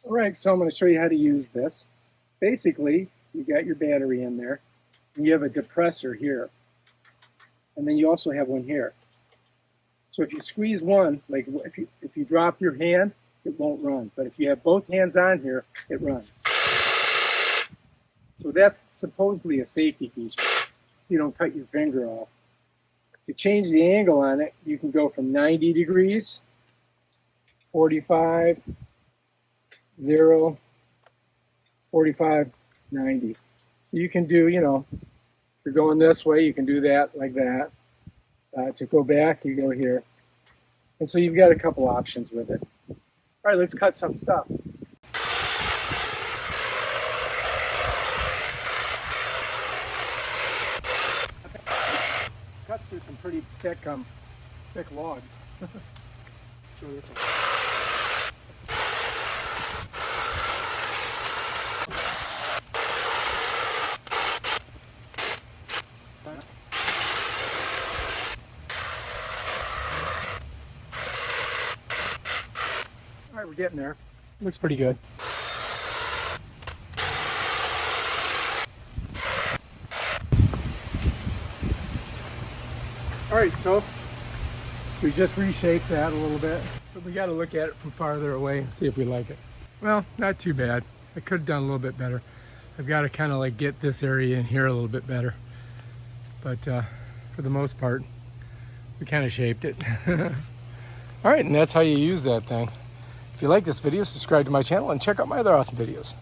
All right, so I'm going to show you how to use this. Basically, you got your battery in there, and you have a depressor here. And then you also have one here. So if you squeeze one, like if you drop your hand, it won't run. But if you have both hands on here, it runs. So that's supposedly a safety feature. You don't cut your finger off. To change the angle on it, you can go from 90 degrees, 45, 0, 45, 90. So you can do, if you're going this way, you can do that like that. To go back, you go here. And so you've got a couple options with it. All right, let's cut some stuff. Cuts through some pretty thick logs. Show this one. All right, we're getting there. Looks pretty good. All right, so we just reshaped that a little bit, but we got to look at it from farther away and see if we like it. Well, not too bad. I could have done a little bit better. I've got to kind of like get this area in here a little bit better, but for the most part, we kind of shaped it. All right, and that's how you use that thing. If you like this video, subscribe to my channel and check out my other awesome videos.